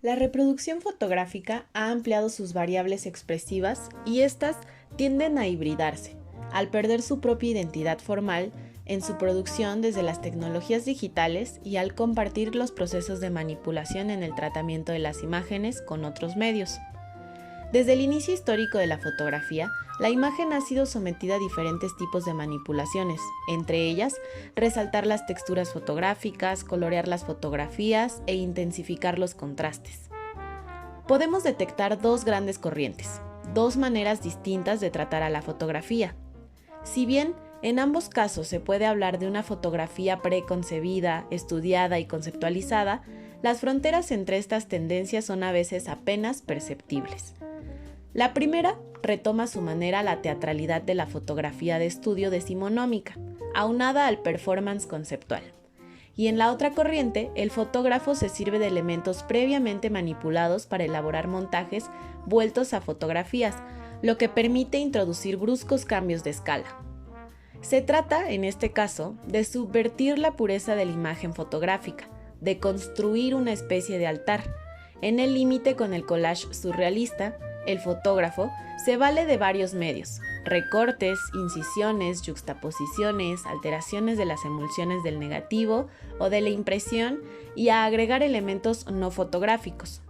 La reproducción fotográfica ha ampliado sus variables expresivas y éstas tienden a hibridarse, al perder su propia identidad formal en su producción desde las tecnologías digitales y al compartir los procesos de manipulación en el tratamiento de las imágenes con otros medios. Desde el inicio histórico de la fotografía, la imagen ha sido sometida a diferentes tipos de manipulaciones, entre ellas, resaltar las texturas fotográficas, colorear las fotografías e intensificar los contrastes. Podemos detectar dos grandes corrientes, dos maneras distintas de tratar a la fotografía. Si bien en ambos casos se puede hablar de una fotografía preconcebida, estudiada y conceptualizada, las fronteras entre estas tendencias son a veces apenas perceptibles. La primera retoma a su manera la teatralidad de la fotografía de estudio decimonómica, aunada al performance conceptual. Y en la otra corriente, el fotógrafo se sirve de elementos previamente manipulados para elaborar montajes vueltos a fotografías, lo que permite introducir bruscos cambios de escala. Se trata, en este caso, de subvertir la pureza de la imagen fotográfica, de construir una especie de altar. En el límite con el collage surrealista, el fotógrafo se vale de varios medios: recortes, incisiones, yuxtaposiciones, alteraciones de las emulsiones del negativo o de la impresión y a agregar elementos no fotográficos.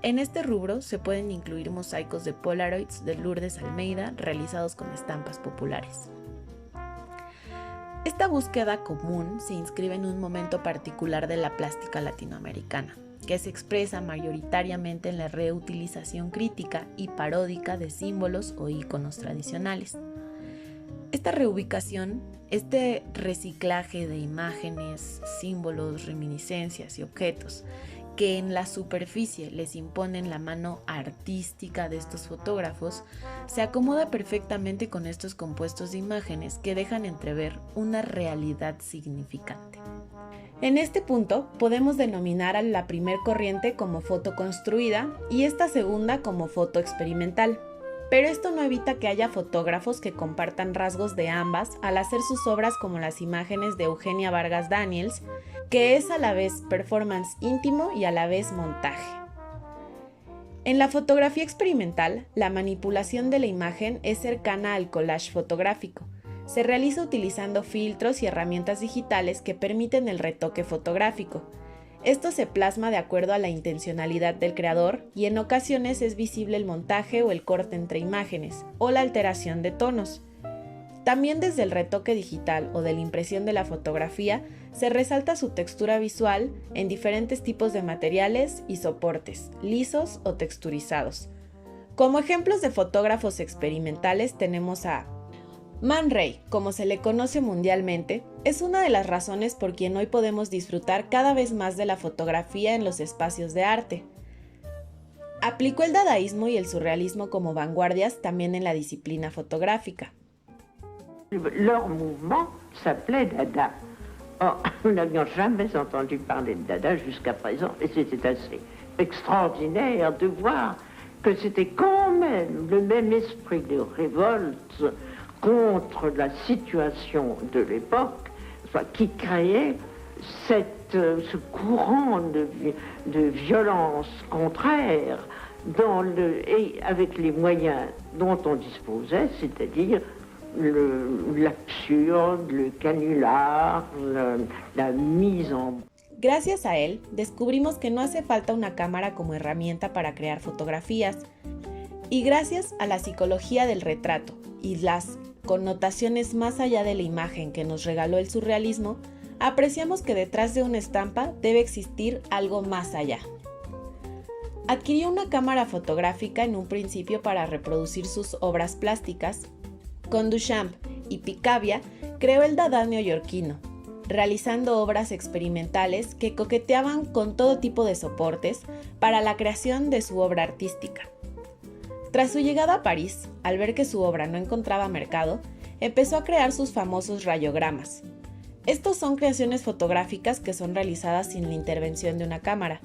En este rubro se pueden incluir mosaicos de Polaroids de Lourdes Almeida realizados con estampas populares. Esta búsqueda común se inscribe en un momento particular de la plástica latinoamericana, que se expresa mayoritariamente en la reutilización crítica y paródica de símbolos o íconos tradicionales. Esta reubicación, este reciclaje de imágenes, símbolos, reminiscencias y objetos que en la superficie les imponen la mano artística de estos fotógrafos, se acomoda perfectamente con estos compuestos de imágenes que dejan entrever una realidad significante. En este punto podemos denominar a la primer corriente como foto construida y esta segunda como foto experimental. Pero esto no evita que haya fotógrafos que compartan rasgos de ambas al hacer sus obras, como las imágenes de Eugenia Vargas Daniels, que es a la vez performance íntimo y a la vez montaje. En la fotografía experimental, la manipulación de la imagen es cercana al collage fotográfico. Se realiza utilizando filtros y herramientas digitales que permiten el retoque fotográfico. Esto se plasma de acuerdo a la intencionalidad del creador y en ocasiones es visible el montaje o el corte entre imágenes o la alteración de tonos. También desde el retoque digital o de la impresión de la fotografía se resalta su textura visual en diferentes tipos de materiales y soportes, lisos o texturizados. Como ejemplos de fotógrafos experimentales tenemos a Man Ray, como se le conoce mundialmente, es una de las razones por quien hoy podemos disfrutar cada vez más de la fotografía en los espacios de arte. Aplicó el dadaísmo y el surrealismo como vanguardias también en la disciplina fotográfica. Leur mouvement s'appelait Dada. Or, nous n'avions jamais entendu parler de Dada jusqu'à présent, et c'était assez extraordinaire de voir que c'était quand même le même esprit de révolte contre la situation de l'époque, qui créait ce courant de violence contraire et avec les moyens dont on disposait, c'est-à-dire l'absurde, le canular, la mise en... Gracias a él, descubrimos que no hace falta una cámara como herramienta para crear fotografías. Y gracias a la psicología del retrato y las connotaciones más allá de la imagen que nos regaló el surrealismo, apreciamos que detrás de una estampa debe existir algo más allá. Adquirió una cámara fotográfica en un principio para reproducir sus obras plásticas. Con Duchamp y Picabia creó el Dada neoyorquino, realizando obras experimentales que coqueteaban con todo tipo de soportes para la creación de su obra artística. Tras su llegada a París, al ver que su obra no encontraba mercado, empezó a crear sus famosos rayogramas. Estos son creaciones fotográficas que son realizadas sin la intervención de una cámara.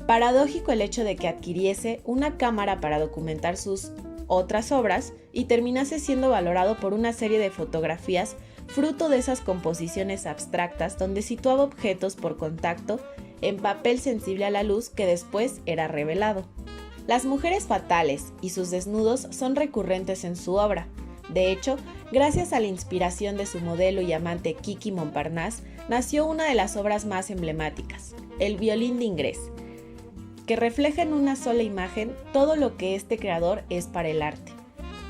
Paradójico el hecho de que adquiriese una cámara para documentar sus otras obras y terminase siendo valorado por una serie de fotografías fruto de esas composiciones abstractas donde situaba objetos por contacto en papel sensible a la luz que después era revelado. Las mujeres fatales y sus desnudos son recurrentes en su obra. De hecho, gracias a la inspiración de su modelo y amante Kiki Montparnasse, nació una de las obras más emblemáticas, El violín de Ingres, que refleja en una sola imagen todo lo que este creador es para el arte.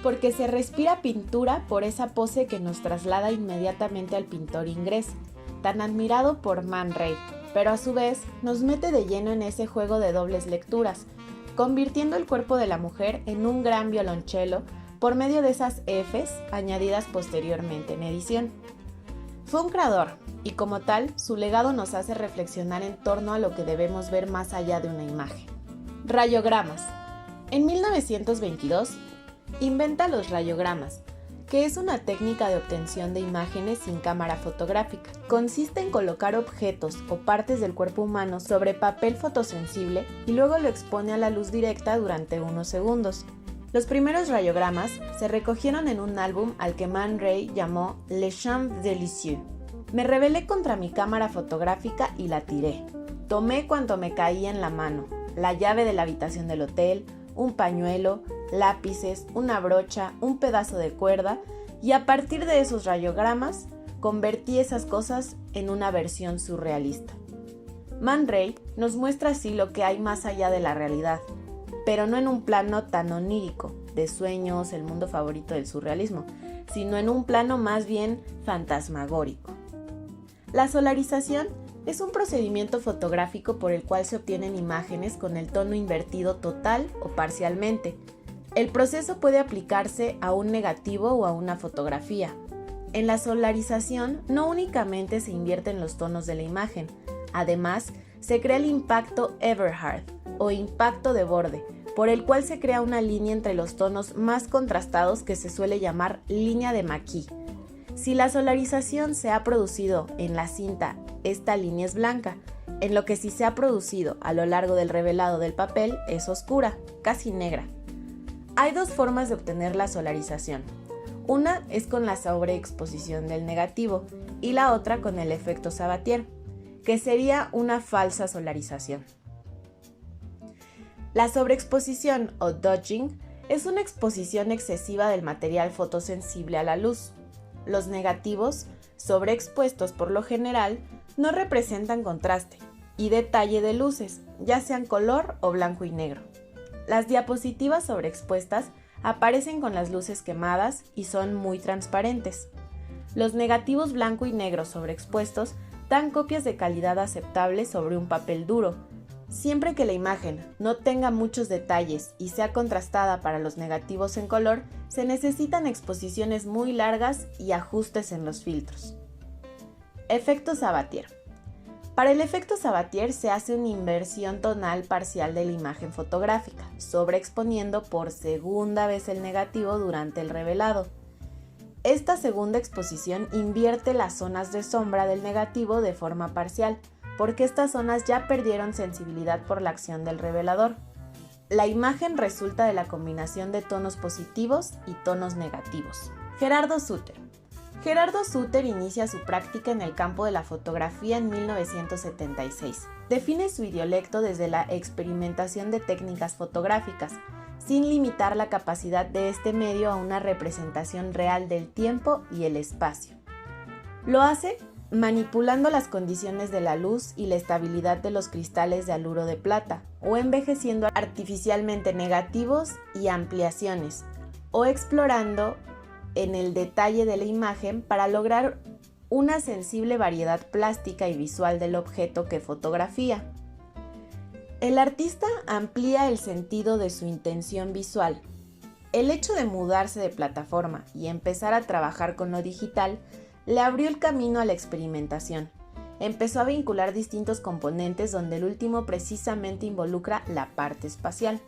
Porque se respira pintura por esa pose que nos traslada inmediatamente al pintor Ingres, tan admirado por Man Ray, pero a su vez nos mete de lleno en ese juego de dobles lecturas, convirtiendo el cuerpo de la mujer en un gran violonchelo por medio de esas Fs añadidas posteriormente en edición. Fue un creador, y como tal, su legado nos hace reflexionar en torno a lo que debemos ver más allá de una imagen. Rayogramas. En 1922, inventa los rayogramas, que es una técnica de obtención de imágenes sin cámara fotográfica. Consiste en colocar objetos o partes del cuerpo humano sobre papel fotosensible y luego lo expone a la luz directa durante unos segundos. Los primeros rayogramas se recogieron en un álbum al que Man Ray llamó Les Champs Délicieux. Me rebelé contra mi cámara fotográfica y la tiré. Tomé cuanto me caía en la mano, la llave de la habitación del hotel, un pañuelo, lápices, una brocha, un pedazo de cuerda, y a partir de esos rayogramas convertí esas cosas en una versión surrealista. Man Ray nos muestra así lo que hay más allá de la realidad, pero no en un plano tan onírico, de sueños, el mundo favorito del surrealismo, sino en un plano más bien fantasmagórico. La solarización es un procedimiento fotográfico por el cual se obtienen imágenes con el tono invertido total o parcialmente. El proceso puede aplicarse a un negativo o a una fotografía. En la solarización no únicamente se invierten los tonos de la imagen, además se crea el impacto Eberhard o impacto de borde, por el cual se crea una línea entre los tonos más contrastados que se suele llamar línea de Macquis. Si la solarización se ha producido en la cinta, esta línea es blanca, en lo que si se ha producido a lo largo del revelado del papel es oscura, casi negra. Hay dos formas de obtener la solarización. Una es con la sobreexposición del negativo y la otra con el efecto Sabatier, que sería una falsa solarización. La sobreexposición o dodging es una exposición excesiva del material fotosensible a la luz. Los negativos, sobreexpuestos por lo general, no representan contraste y detalle de luces, ya sean color o blanco y negro. Las diapositivas sobreexpuestas aparecen con las luces quemadas y son muy transparentes. Los negativos blanco y negro sobreexpuestos dan copias de calidad aceptable sobre un papel duro. Siempre que la imagen no tenga muchos detalles y sea contrastada para los negativos en color, se necesitan exposiciones muy largas y ajustes en los filtros. Efecto Sabatier. Para el efecto Sabatier se hace una inversión tonal parcial de la imagen fotográfica, sobreexponiendo por segunda vez el negativo durante el revelado. Esta segunda exposición invierte las zonas de sombra del negativo de forma parcial, porque estas zonas ya perdieron sensibilidad por la acción del revelador. La imagen resulta de la combinación de tonos positivos y tonos negativos. Gerardo Suter. Gerardo Suter inicia su práctica en el campo de la fotografía en 1976. Define su idiolecto desde la experimentación de técnicas fotográficas, sin limitar la capacidad de este medio a una representación real del tiempo y el espacio. Lo hace manipulando las condiciones de la luz y la estabilidad de los cristales de haluro de plata, o envejeciendo artificialmente negativos y ampliaciones, o explorando en el detalle de la imagen para lograr una sensible variedad plástica y visual del objeto que fotografía. El artista amplía el sentido de su intención visual. El hecho de mudarse de plataforma y empezar a trabajar con lo digital le abrió el camino a la experimentación. Empezó a vincular distintos componentes donde el último precisamente involucra la parte espacial.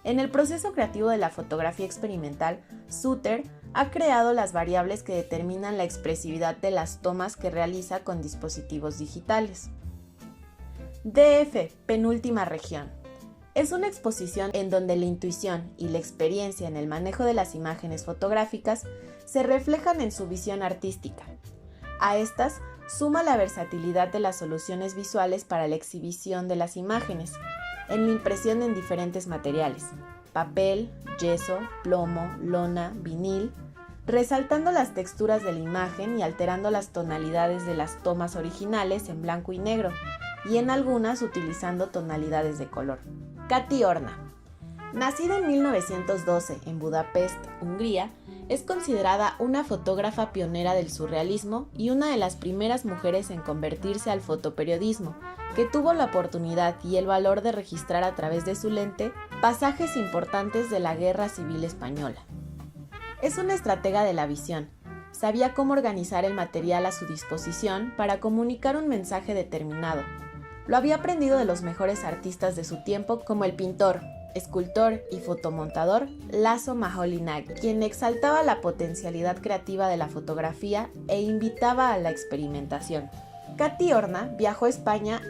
En el proceso creativo de la fotografía experimental, Suter ha creado las variables que determinan la expresividad de las tomas que realiza con dispositivos digitales. DF, penúltima región. Es una exposición en donde la intuición y la experiencia en el manejo de las imágenes fotográficas se reflejan en su visión artística. A estas suma la versatilidad de las soluciones visuales para la exhibición de las imágenes, en la impresión en diferentes materiales, papel, yeso, plomo, lona, vinil, resaltando las texturas de la imagen y alterando las tonalidades de las tomas originales en blanco y negro, y en algunas utilizando tonalidades de color. Kati Orna. Nacida en 1912 en Budapest, Hungría, es considerada una fotógrafa pionera del surrealismo y una de las primeras mujeres en convertirse al fotoperiodismo, que tuvo la oportunidad y el valor de registrar a través de su lente pasajes importantes de la Guerra Civil Española. Es una estratega de la visión. Sabía cómo organizar el material a su disposición para comunicar un mensaje determinado. Lo había aprendido de los mejores artistas de su tiempo, como el pintor, escultor y fotomontador Laszlo Moholy-Nagy, quien exaltaba la potencialidad creativa de la fotografía e invitaba a la experimentación. Kati Orna viajó a España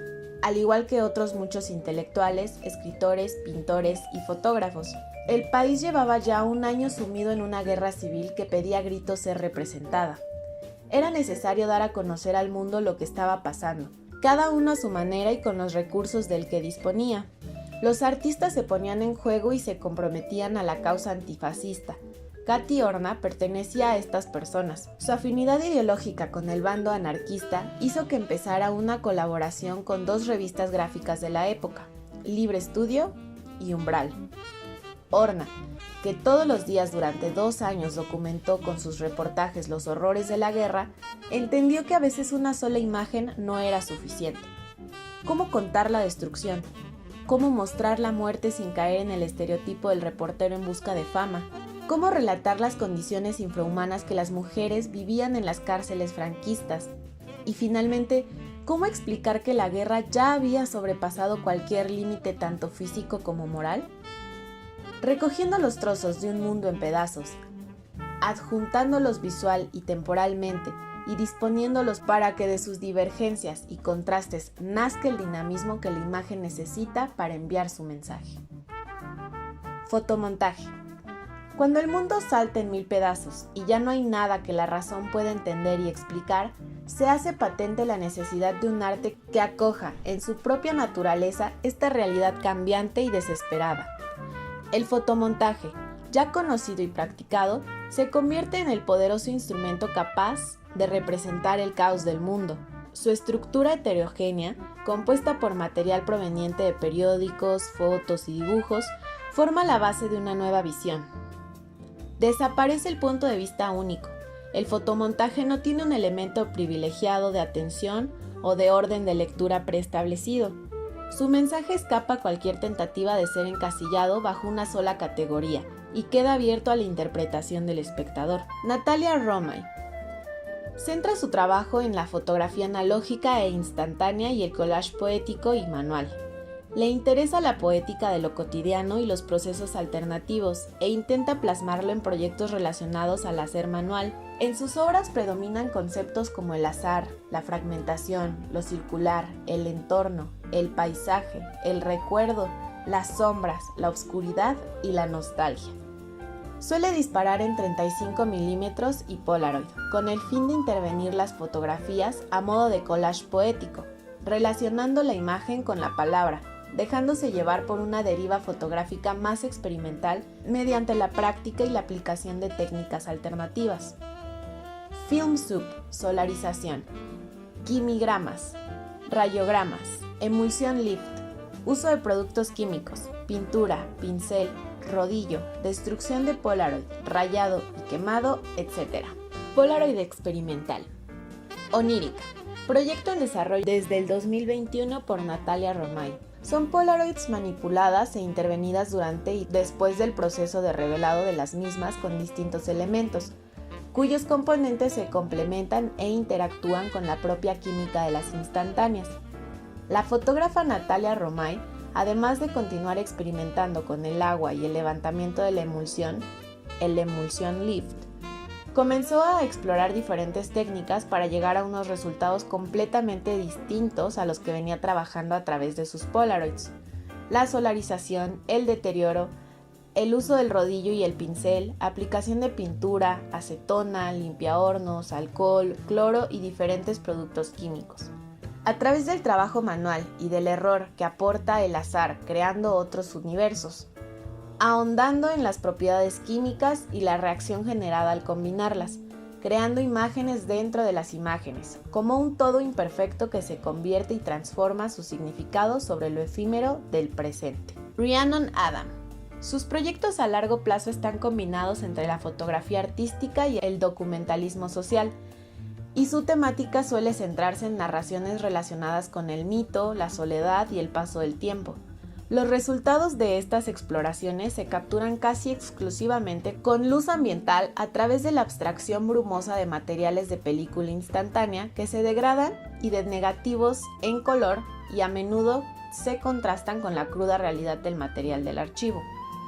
al igual que otros muchos intelectuales, escritores, pintores y fotógrafos. El país llevaba ya un año sumido en una guerra civil que pedía a gritos ser representada. Era necesario dar a conocer al mundo lo que estaba pasando, cada uno a su manera y con los recursos del que disponía. Los artistas se ponían en juego y se comprometían a la causa antifascista. Kati Orna pertenecía a estas personas. Su afinidad ideológica con el bando anarquista hizo que empezara una colaboración con dos revistas gráficas de la época, Libre Estudio y Umbral. Orna, que todos los días durante 2 años documentó con sus reportajes los horrores de la guerra, entendió que a veces una sola imagen no era suficiente. ¿Cómo contar la destrucción? ¿Cómo mostrar la muerte sin caer en el estereotipo del reportero en busca de fama? ¿Cómo relatar las condiciones infrahumanas que las mujeres vivían en las cárceles franquistas? Y finalmente, ¿cómo explicar que la guerra ya había sobrepasado cualquier límite tanto físico como moral? Recogiendo los trozos de un mundo en pedazos, adjuntándolos visual y temporalmente y disponiéndolos para que de sus divergencias y contrastes nazca el dinamismo que la imagen necesita para enviar su mensaje. Fotomontaje. Cuando el mundo salta en 1000 pedazos y ya no hay nada que la razón pueda entender y explicar, se hace patente la necesidad de un arte que acoja en su propia naturaleza esta realidad cambiante y desesperada. El fotomontaje, ya conocido y practicado, se convierte en el poderoso instrumento capaz de representar el caos del mundo. Su estructura heterogénea, compuesta por material proveniente de periódicos, fotos y dibujos, forma la base de una nueva visión. Desaparece el punto de vista único. El fotomontaje no tiene un elemento privilegiado de atención o de orden de lectura preestablecido. Su mensaje escapa a cualquier tentativa de ser encasillado bajo una sola categoría y queda abierto a la interpretación del espectador. Natalia Romay centra su trabajo en la fotografía analógica e instantánea y el collage poético y manual. Le interesa la poética de lo cotidiano y los procesos alternativos e intenta plasmarlo en proyectos relacionados al hacer manual. En sus obras predominan conceptos como el azar, la fragmentación, lo circular, el entorno, el paisaje, el recuerdo, las sombras, la oscuridad y la nostalgia. Suele disparar en 35 milímetros y Polaroid, con el fin de intervenir las fotografías a modo de collage poético, relacionando la imagen con la palabra, dejándose llevar por una deriva fotográfica más experimental mediante la práctica y la aplicación de técnicas alternativas. Film soup, solarización, quimigramas, rayogramas, emulsión lift, uso de productos químicos, pintura, pincel, rodillo, destrucción de Polaroid, rayado y quemado, etc. Polaroid experimental. Onírica, proyecto en desarrollo desde el 2021 por Natalia Romay. Son Polaroids manipuladas e intervenidas durante y después del proceso de revelado de las mismas con distintos elementos, cuyos componentes se complementan e interactúan con la propia química de las instantáneas. La fotógrafa Natalia Romay, además de continuar experimentando con el agua y el levantamiento de la emulsión, el emulsion lift, comenzó a explorar diferentes técnicas para llegar a unos resultados completamente distintos a los que venía trabajando a través de sus Polaroids. La solarización, el deterioro, el uso del rodillo y el pincel, aplicación de pintura, acetona, limpiahornos, alcohol, cloro y diferentes productos químicos. A través del trabajo manual y del error que aporta el azar creando otros universos, ahondando en las propiedades químicas y la reacción generada al combinarlas, creando imágenes dentro de las imágenes, como un todo imperfecto que se convierte y transforma su significado sobre lo efímero del presente. Rhiannon Adam. Sus proyectos a largo plazo están combinados entre la fotografía artística y el documentalismo social, y su temática suele centrarse en narraciones relacionadas con el mito, la soledad y el paso del tiempo. Los resultados de estas exploraciones se capturan casi exclusivamente con luz ambiental a través de la abstracción brumosa de materiales de película instantánea que se degradan y de negativos en color y a menudo se contrastan con la cruda realidad del material del archivo.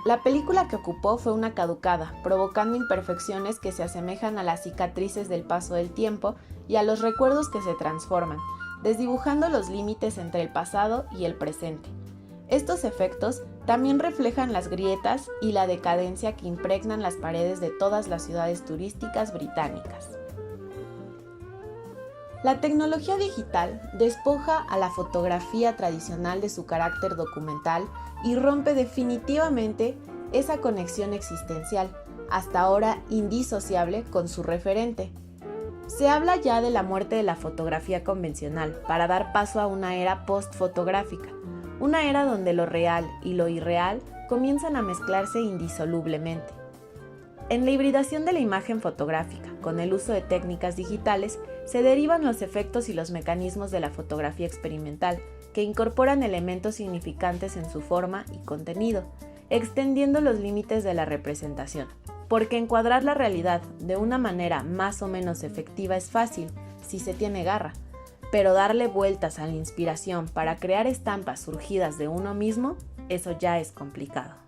La película que ocupó fue una caducada, provocando imperfecciones que se asemejan a las cicatrices del paso del tiempo y a los recuerdos que se transforman, desdibujando los límites entre el pasado y el presente. Estos efectos también reflejan las grietas y la decadencia que impregnan las paredes de todas las ciudades turísticas británicas. La tecnología digital despoja a la fotografía tradicional de su carácter documental y rompe definitivamente esa conexión existencial, hasta ahora indisociable, con su referente. Se habla ya de la muerte de la fotografía convencional para dar paso a una era post-fotográfica, una era donde lo real y lo irreal comienzan a mezclarse indisolublemente. En la hibridación de la imagen fotográfica, con el uso de técnicas digitales, se derivan los efectos y los mecanismos de la fotografía experimental, que incorporan elementos significantes en su forma y contenido, extendiendo los límites de la representación. Porque encuadrar la realidad de una manera más o menos efectiva es fácil, si se tiene garra, pero darle vueltas a la inspiración para crear estampas surgidas de uno mismo, eso ya es complicado.